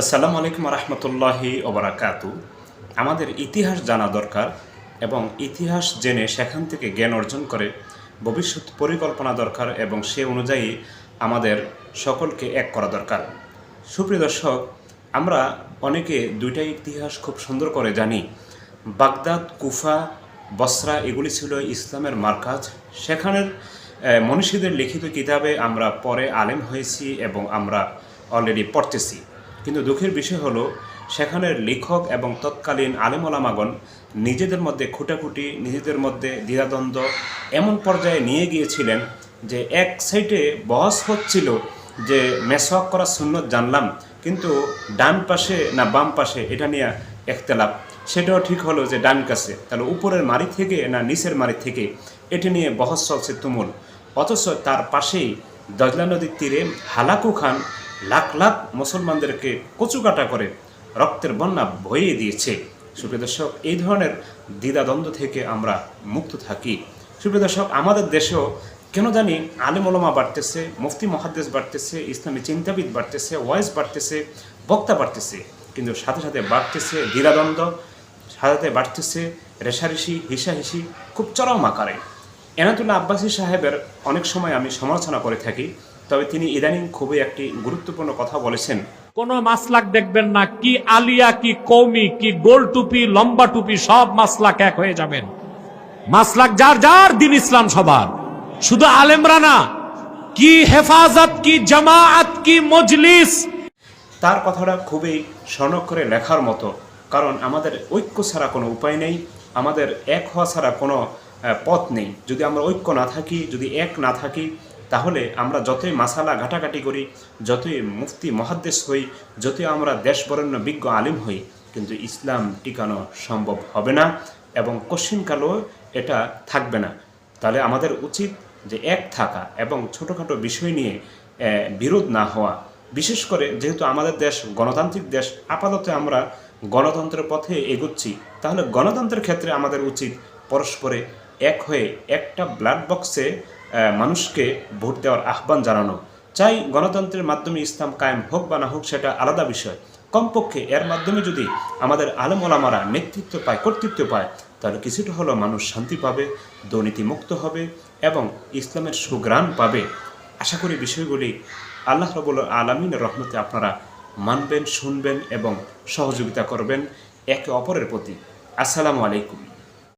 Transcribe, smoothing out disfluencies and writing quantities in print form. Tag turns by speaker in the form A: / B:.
A: আসসালামু আলাইকুম রহমতুল্লাহি ওবরাকাতু। আমাদের ইতিহাস জানা দরকার এবং ইতিহাস জেনে সেখান থেকে জ্ঞান অর্জন করে ভবিষ্যৎ পরিকল্পনা দরকার এবং সে অনুযায়ী আমাদের সকলকে এক করা দরকার। সুপ্রিয় দর্শক, আমরা অনেকে দুইটাই ইতিহাস খুব সুন্দর করে জানি। বাগদাদ, কুফা, বসরা এগুলি ছিল ইসলামের মারকাজ। সেখানের মনীষীদের লিখিত কিতাবে আমরা পরে আলেম হয়েছি এবং আমরা অলরেডি পড়তেছি। কিন্তু দুঃখের বিষয় হলো সেখানের লেখক এবং তৎকালীন আলেম ওলামাগণ নিজেদের মধ্যে খুঁটাখুটি, নিজেদের মধ্যে দ্বিধাদ্বন্দ্ব এমন পর্যায়ে নিয়ে গিয়েছিলেন যে এক সাইডে বহস হচ্ছিল যে মেসওয়াক করা সুন্নত জানলাম, কিন্তু ডান পাশে না বাম পাশে এটা নিয়ে একতলাপ। সেটাও ঠিক হলো যে ডান কাছে, তাহলে উপরের মারি থেকে না নিচের মারি থেকে, এটি নিয়ে বহস চলছে তুমুল। অথচ তার পাশেই দজলা নদীর তীরে হালাকু খান লাখ লাখ মুসলমানদেরকে কচুকাটা করে রক্তের বন্যা বইয়ে দিয়েছে। সুপ্রিয় দর্শক, এই ধরনের দ্বিধাদ্বন্দ্ব থেকে আমরা মুক্ত থাকি। সুপ্রিয় দর্শক, আমাদের দেশেও কেন জানি আলেম ওলামা বাড়তেছে, মুফতি মুহাদ্দিস বাড়তেছে, ইসলামী চিন্তাবিদ বাড়তেছে, ওয়াইজ বাড়তেছে, বক্তা বাড়তেছে, কিন্তু সাথে সাথে বাড়তেছে দ্বিধাদ্বন্দ্ব, সাথে বাড়তেছে রেশারেশি, হিসাহিসি খুব চরম আকারে। এনায়েতুল্লাহ আব্বাসী সাহেবের অনেক সময় আমি সমালোচনা করে থাকি, তবে তিনি ইদানিং খুবই একটি গুরুত্বপূর্ণ কথা বলেছেন।
B: কোন মাসলাক দেখবেন না, কি আলিয়া, কি কৌমি, কি গোল টুপি, লম্বা টুপি, সব মাসলাক এক হয়ে যাবেন। মাসলাক যার যার, দিন ইসলাম সবার, শুধু আলেমরা না। কি হেফাজত, কি জামায়াত, কি মজলিস।
A: তার কথাটা খুবই স্বর্ণাক্ষরে লেখার মতো, কারণ আমাদের ঐক্য ছাড়া কোনো উপায় নেই, আমাদের এক হওয়া ছাড়া কোনো পথ নেই। যদি আমরা ঐক্য না থাকি, যদি এক না থাকি, তাহলে আমরা যতই মাসালা ঘাটাঘাটি করি, যতই মুফতি মুহাদ্দিস হই, যতই আমরা দেশবরেণ্য বিজ্ঞ আলিম হই, কিন্তু ইসলাম টিকানো সম্ভব হবে না এবং কশিনকালও এটা থাকবে না। তাহলে আমাদের উচিত যে এক থাকা এবং ছোটোখাটো বিষয় নিয়ে বিরোধ না হওয়া। বিশেষ করে যেহেতু আমাদের দেশ গণতান্ত্রিক দেশ, আপাতত আমরা গণতন্ত্রের পথে এগোচ্ছি, তাহলে গণতন্ত্রের ক্ষেত্রে আমাদের উচিত পরস্পরে এক হয়ে একটা ব্লাড বক্সে মানুষকে ভোট দেওয়ার আহ্বান জানানো। চাই গণতন্ত্রের মাধ্যমে ইসলাম কায়েম হোক বা না হোক, সেটা আলাদা বিষয়। কমপক্ষে এর মাধ্যমে যদি আমাদের আলেম ওলামারা নেতৃত্ব পায়, কর্তৃত্ব পায়, তাহলে কিছুটা হলেও মানুষ শান্তি পাবে, দুর্নীতিমুক্ত হবে এবং ইসলামের সুঘ্রাণ পাবে। আশা করি বিষয়গুলি আল্লাহ রাব্বুল আলামিনের রহমতে আপনারা মানবেন, শুনবেন এবং সহযোগিতা করবেন একে অপরের প্রতি। আসসালামু আলাইকুম।